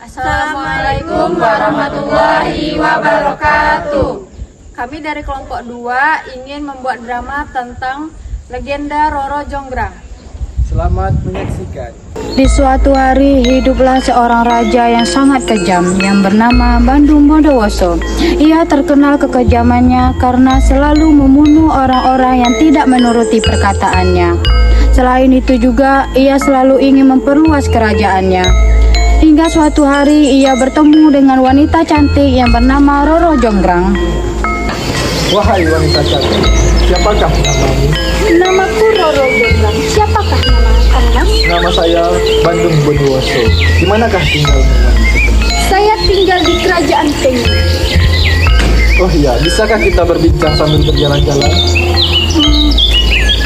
Assalamualaikum warahmatullahi wabarakatuh. Kami dari kelompok 2 ingin membuat drama tentang legenda Roro Jonggrang. Selamat menyaksikan. Di suatu hari hiduplah seorang raja yang sangat kejam yang bernama Bandung Bondowoso. Ia terkenal kekejamannya karena selalu membunuh orang-orang yang tidak menuruti perkataannya. Selain itu juga ia selalu ingin memperluas kerajaannya. Hingga suatu hari ia bertemu dengan wanita cantik yang bernama Roro Jonggrang. Wahai wanita cantik, siapakah namamu? Namaku Roro Jonggrang. Siapakah nama Anda? Nama saya Bandung Bondowoso. Di manakah tinggalmu? Saya tinggal di kerajaan Pengu. Oh iya, bisakah kita berbincang sambil berjalan-jalan?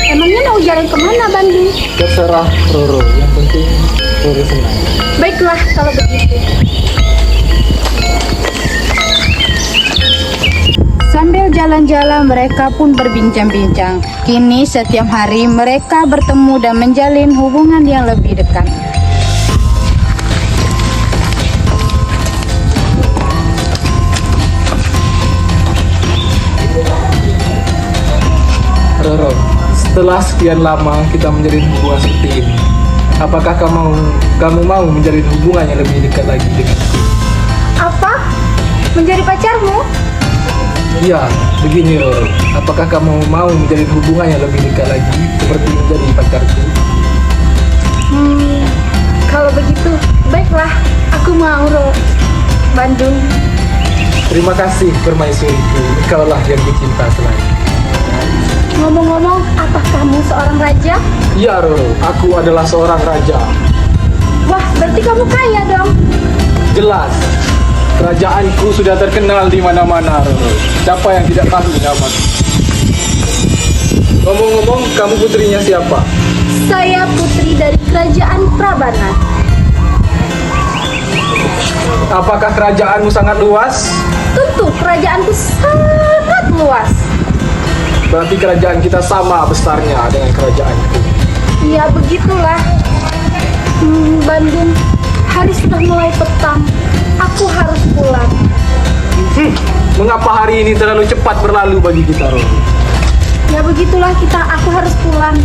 Emangnya mau jalan kemana, Bandung? Terserah Roro, yang penting Roro senang. Baiklah kalau begitu. Sambil jalan-jalan mereka pun berbincang-bincang. Kini setiap hari mereka bertemu dan menjalin hubungan yang lebih dekat. Roro, setelah sekian lama kita menjalin hubungan seperti ini, apakah kamu mau menjalin hubungan yang lebih dekat lagi denganku? Apa? Menjadi pacarmu? Iya, begini Roro. Apakah kamu mau menjalin hubungan yang lebih dekat lagi seperti menjadi pacarku? Kalau begitu, baiklah. Aku mau, Bandung. Terima kasih permaisuriku, engkaulah yang kucinta selain. Ngomong-ngomong, apa kamu seorang raja? Iya Roro, aku adalah seorang raja. Wah, berarti kamu kaya dong. Jelas, kerajaanku sudah terkenal di mana-mana Roro. Siapa yang tidak tahu namaku? Ngomong-ngomong, kamu putrinya siapa? Saya putri dari kerajaan Prabanan. Apakah kerajaanmu sangat luas? Tentu, kerajaanku sangat luas. Berarti kerajaan kita sama besarnya dengan kerajaanku. Ya, begitulah. Bandung, hari sudah mulai petang. Aku harus pulang. Mengapa hari ini terlalu cepat berlalu bagi kita, Roro? Ya, begitulah aku harus pulang.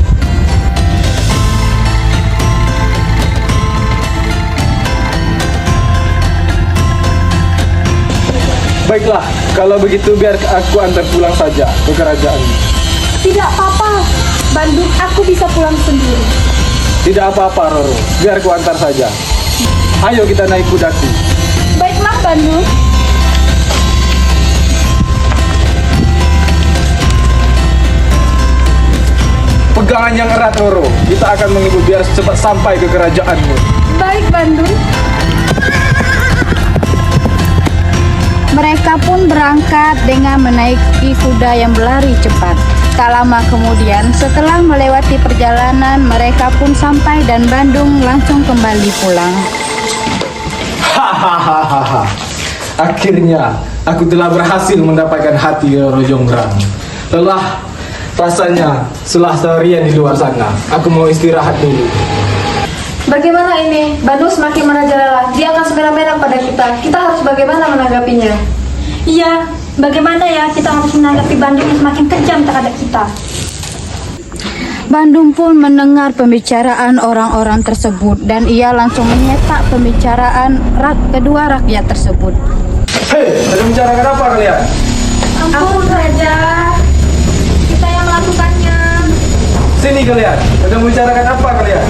Baiklah, kalau begitu biar aku antar pulang saja ke kerajaan. Tidak apa-apa, Bandung, aku bisa pulang sendiri. Tidak apa-apa, Roro. Biar aku antar saja. Ayo kita naik kudaku. Baiklah, Bandung. Pegangan yang erat, Roro. Kita akan mengikut biar cepat sampai ke kerajaanmu. Baik, Bandung. Mereka pun berangkat dengan menaiki kuda yang berlari cepat. Tak lama kemudian, setelah melewati perjalanan, mereka pun sampai dan Bandung langsung kembali pulang. Hahaha. Akhirnya, aku telah berhasil mendapatkan hati Roro Jonggrang. Lelah rasanya setelah seharian di luar sana. Aku mau istirahat dulu. Bagaimana ini? Bandung semakin merajalela. Dia akan semena-mena pada kita. Kita harus bagaimana menanggapinya? Iya, bagaimana ya kita harus menanggapi Bandung yang semakin kejam terhadap kita? Bandung pun mendengar pembicaraan orang-orang tersebut dan ia langsung menyetak pembicaraan kedua rakyat tersebut. Hei, ada membicarakan apa kalian? Ampun, Raja. Kita yang melakukannya. Sini kalian, ada membicarakan apa kalian?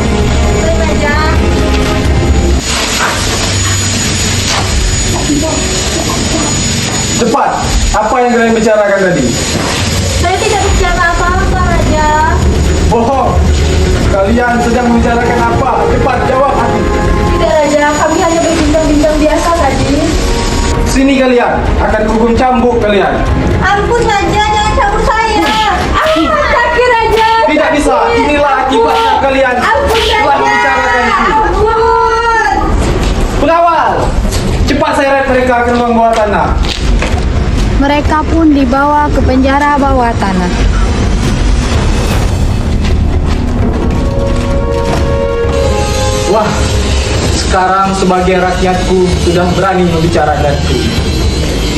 Baik, Raja. Cepat, apa yang kalian bicarakan tadi? Saya tidak bicara apa-apa, Raja. Bohong, kalian sedang membicarakan apa? Cepat jawab aku. Tidak, Raja. Kami hanya berbincang-bincang biasa tadi. Sini kalian, akan kuhukum cambuk kalian. Ampun, Raja. Jangan cabut saya. Ampun, sakit, Raja. Tidak bisa, inilah akibatnya kalian Ampun, telah Raja. membicarakanku. Ampun. Pengawal, cepat seret mereka ke ruang bawah tanah. mereka pun dibawa ke penjara bawah tanah. Wah, sekarang sebagai rakyatku sudah berani membicarakanku.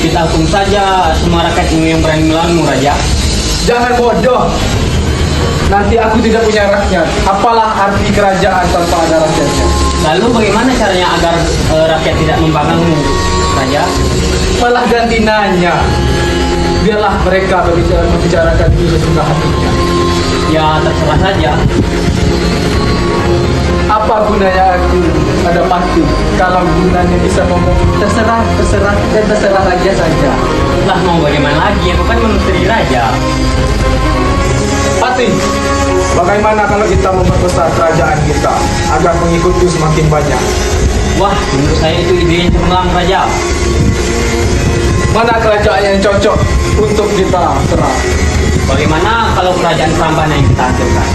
Kita hukum saja semua rakyatmu yang berani melawanmu, Raja. Jangan bodoh. Nanti aku tidak punya rakyat. Apalah arti kerajaan tanpa ada rakyatnya? Lalu bagaimana caranya agar rakyat tidak membanggamu, Raja? Malah ganti nanya. Biarlah mereka membicarakan itu sesuka hatinya. Ya terserah saja. Apa gunanya aku ada pati kalau gunanya bisa ngomong terserah dan terserah aja saja. Lah mau bagaimana lagi? Aku kan menteri Raja. Pati, bagaimana kalau kita memperbesar kerajaan kita agar pengikutku semakin banyak? Wah, menurut saya itu ide yang cemerlang, Raja. Mana kerajaan yang cocok untuk kita serang? Bagaimana kalau kerajaan Prambanan yang kita hancurkan?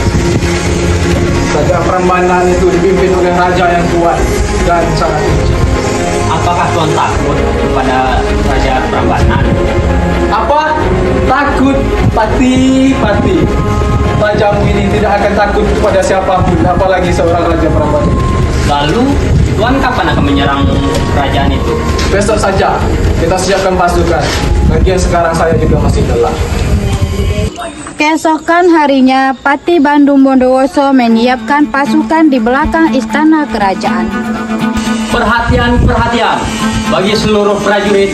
Kerajaan Prambanan itu dipimpin oleh raja yang kuat dan sangat tinggi. Apakah Tuan takut kepada kerajaan Prambanan? Apa? Takut? Pati. Rajamu ini tidak akan takut kepada siapapun, apalagi seorang raja Prambanan. Lalu, Tuan kapan akan menyerang kerajaan itu? Besok saja kita siapkan pasukan. Lagian sekarang saya juga masih lelah. Keesokan harinya, Pati Bandung Bondowoso menyiapkan pasukan di belakang istana kerajaan. Perhatian, bagi seluruh prajurit,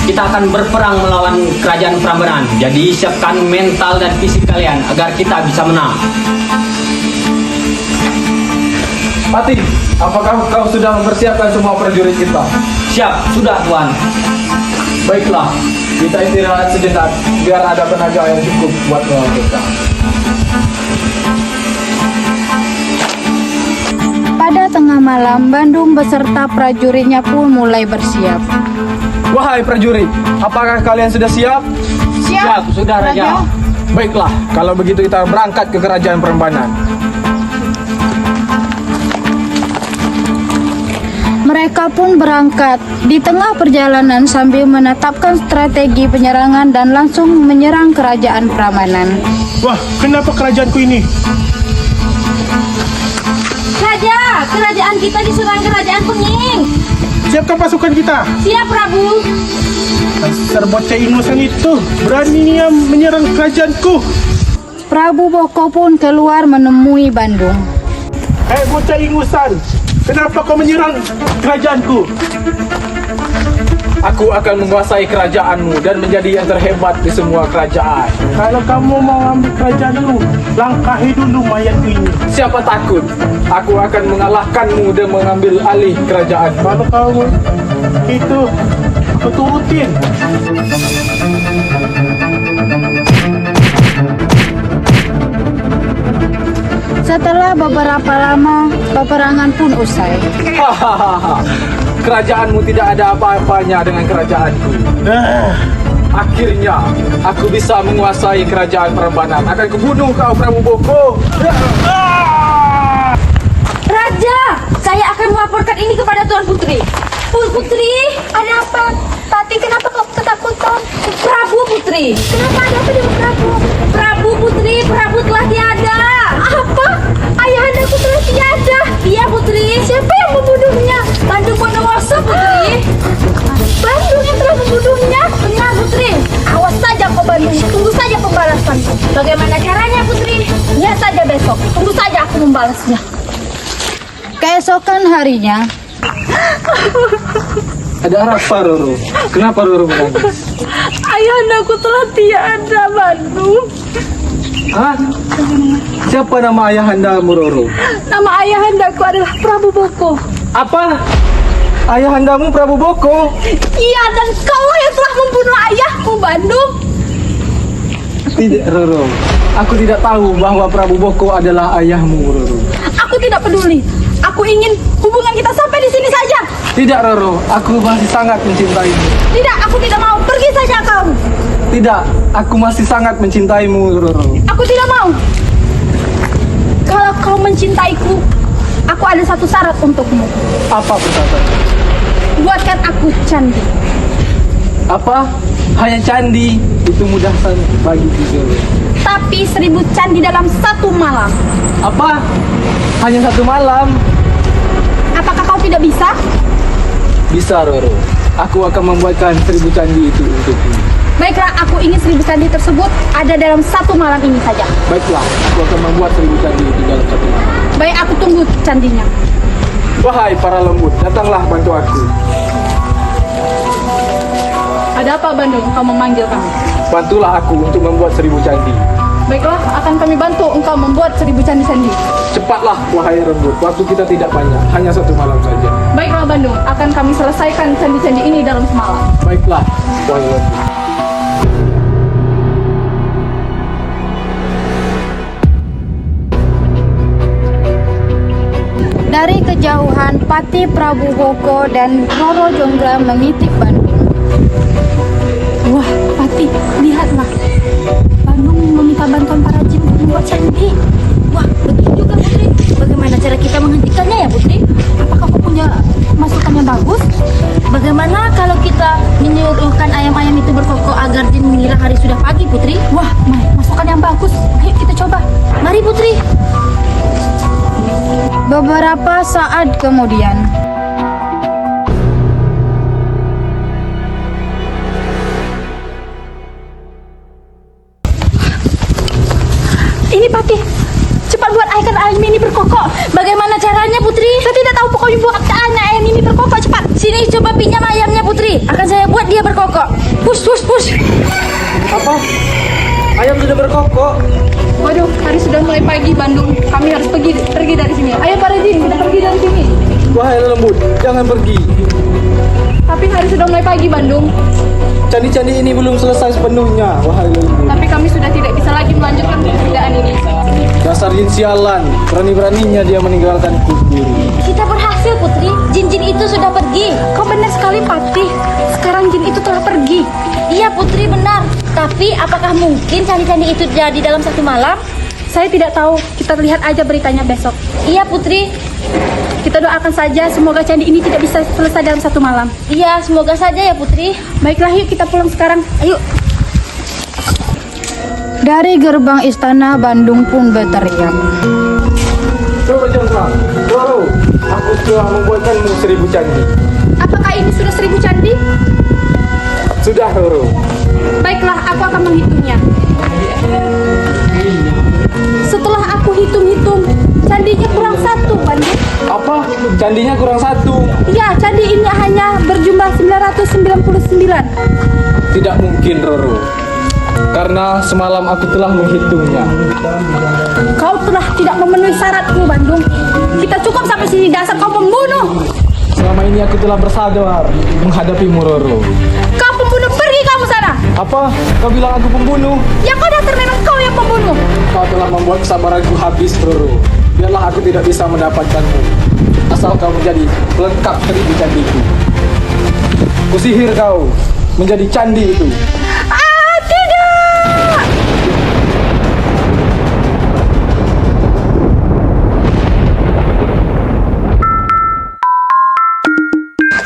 kita akan berperang melawan kerajaan Prambanan. Jadi siapkan mental dan fisik kalian agar kita bisa menang. Pati, apakah kau sudah mempersiapkan semua prajurit kita? Siap, sudah Tuan. Baiklah, kita istirahat sejenak biar ada tenaga yang cukup buat melawan kita. Pada tengah malam, Bandung beserta prajuritnya pun mulai bersiap. Wahai prajurit, apakah kalian sudah siap? Siap, sudah Raja. Baiklah, kalau begitu kita berangkat ke kerajaan Prambanan. Mereka pun berangkat di tengah perjalanan sambil menetapkan strategi penyerangan dan langsung menyerang kerajaan Prambanan. Wah, kenapa kerajaanku ini? Raja, kerajaan kita diserang kerajaan Penging. Siapkan pasukan kita. Siap, Prabu. Dasar bocah ingusan itu beraninya menyerang kerajaanku. Prabu Boko pun keluar menemui Bandung. Hei bocah ingusan, kenapa kau menyerang kerajaanku? Aku akan menguasai kerajaanmu dan menjadi yang terhebat di semua kerajaan. Kalau kamu mau ambil kerajaanku, langkahi dulu mayatku ini. Siapa takut? Aku akan mengalahkanmu dan mengambil alih kerajaan. Kalau kamu itu, aku turutin. Setelah beberapa lama, peperangan pun usai. Hahaha. Kerajaanmu tidak ada apa-apanya dengan kerajaanku. Akhirnya, aku bisa menguasai kerajaan Prambanan. Akan kubunuh kau, Prabu Boko. Raja, saya akan melaporkan ini kepada Tuan Putri. Putri, ada apa? Pati, kenapa kau ketakutan? Prabu Putri. Kenapa ada apa dengan Prabu? Prabu Putri, Prabu telah tiada. Apa? Ayahandaku telah tiada. Iya Putri. Siapa yang membunuhnya? Bandung Bondowoso Putri. Bandung yang telah membunuhnya? Benar Putri. Awas saja kau Bandung. Tunggu saja pembalasanku. Bagaimana caranya Putri? Lihat saja besok. Tunggu saja aku membalasnya. Keesokan harinya, Ada apa, Roro? Kenapa Roro menangis? Ayahandaku telah tiada Bandung. Hah? Siapa nama ayahandamu, Roro? Nama ayahandaku adalah Prabu Boko. Apa? Ayahandamu Prabu Boko? Iya, dan kau yang telah membunuh ayahku, Bandung. Tidak, Roro. Aku tidak tahu bahwa Prabu Boko adalah ayahmu, Roro. Aku tidak peduli. Aku ingin hubungan kita sampai di sini saja. Tidak, Roro. Aku masih sangat mencintaimu. Tidak, aku tidak mau. Pergi saja kau. Tidak, aku masih sangat mencintaimu, Roro. Aku tidak mau. Kalau kau mencintaiku, aku ada satu syarat untukmu. Apa perkataan? Buatkan aku candi. Apa? Hanya candi itu mudah bagi tidur. Tapi 1000 candi dalam satu malam. Apa? Hanya 1 malam? Apakah kau tidak bisa? Bisa, Roro. Aku akan membuatkan 1000 candi itu untukmu. Baiklah, aku ingin 1000 candi tersebut ada dalam satu malam ini saja. Baiklah, aku akan membuat 1000 candi itu dalam 1 malam. Baik, aku tunggu candinya. Wahai para lembut, datanglah bantu aku. Ada apa, Bandung? Kau memanggil kami? Bantulah aku untuk membuat 1000 candi. Baiklah, akan kami bantu engkau membuat 1000 candi-candi. Cepatlah, wahai lembut. Waktu kita tidak banyak, hanya 1 malam saja. Baiklah, Bandung. Akan kami selesaikan candi-candi ini dalam semalam. Baiklah, wahai lembut. Dari kejauhan, Pati Prabu Boko dan Roro Jonggrang menitip Bandung. Wah, Pati, lihatlah. Bandung meminta bantuan para jin untuk membuat candi. Wah, betul juga Putri. Bagaimana cara kita menghentikannya ya Putri? Apakah kau punya masukan yang bagus? Bagaimana kalau kita menyuruhkan ayam-ayam itu berkokok agar jin mengira hari sudah pagi Putri? Wah, masukan yang bagus. Ayo kita coba. Mari Putri. Beberapa saat kemudian, Ini Pati, cepat buat ayam ini berkokok. Bagaimana caranya Putri? Saya tidak tahu, pokoknya buat ayam ini berkokok cepat. Sini coba pinjam ayamnya Putri. Akan saya buat dia berkokok. Push, push, push. Apa? Ayam sudah berkokok. Waduh, hari sudah mulai pagi, Bandung. Kami harus pergi dari sini. Ayo para jin, kita pergi dari sini. Wahai lembut, jangan pergi. Tapi hari sudah mulai pagi, Bandung. Candi-candi ini belum selesai sepenuhnya, wahai lembut. Tapi kami sudah tidak bisa lagi melanjutkan pekerjaan ini. Dasar jin sialan, berani-beraninya dia meninggalkan kubur. Kita berhasil Putri. Jin-jin itu sudah pergi. Kau benar sekali, Pati. Sekarang jin itu telah pergi. Iya Putri benar. Tapi apakah mungkin candi-candi itu jadi dalam 1 malam? Saya tidak tahu. Kita lihat aja beritanya besok. Iya Putri. Kita doakan saja semoga candi ini tidak bisa selesai dalam 1 malam. Iya, semoga saja ya Putri. Baiklah, yuk kita pulang sekarang. Ayo. dari gerbang istana Bandung pun berteriak. Roro Jonggrang, Roro, aku telah membuatkanmu 1000 candi. Apakah ini sudah 1000 candi? Sudah, Roro. Baiklah, aku akan menghitungnya. Setelah aku hitung-hitung, candinya kurang 1, Bandung. Apa? Candinya kurang 1? Ya, candi ini hanya berjumlah 999. Tidak mungkin, Roro. Karena semalam aku telah menghitungnya. Kau telah tidak memenuhi syaratku, Bandung. Kita cukup sampai sini, dasar kau pembunuh. Selama ini aku telah bersabar menghadapimu, Roro. Kau pembunuh, pergi kamu sana. Apa? Kau bilang aku pembunuh? Ya kau dasar memang kau yang pembunuh. Kau telah membuat kesabaranku habis, Roro. Biarlah aku tidak bisa mendapatkanmu. Asal kau menjadi pelengkap 1000 candiku. Kusihir kau menjadi candi itu.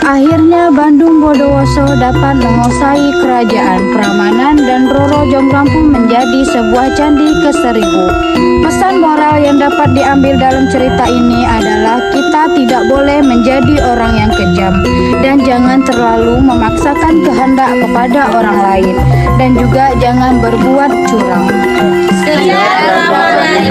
Akhirnya Bandung Bondowoso dapat menguasai kerajaan Prambanan dan Roro Jonggrang pun menjadi sebuah candi ke-1000. Pesan moral yang dapat diambil dalam cerita ini adalah kita tidak boleh menjadi orang yang kejam dan jangan terlalu memaksakan kehendak kepada orang lain dan juga jangan berbuat curang. Sekian laporan dari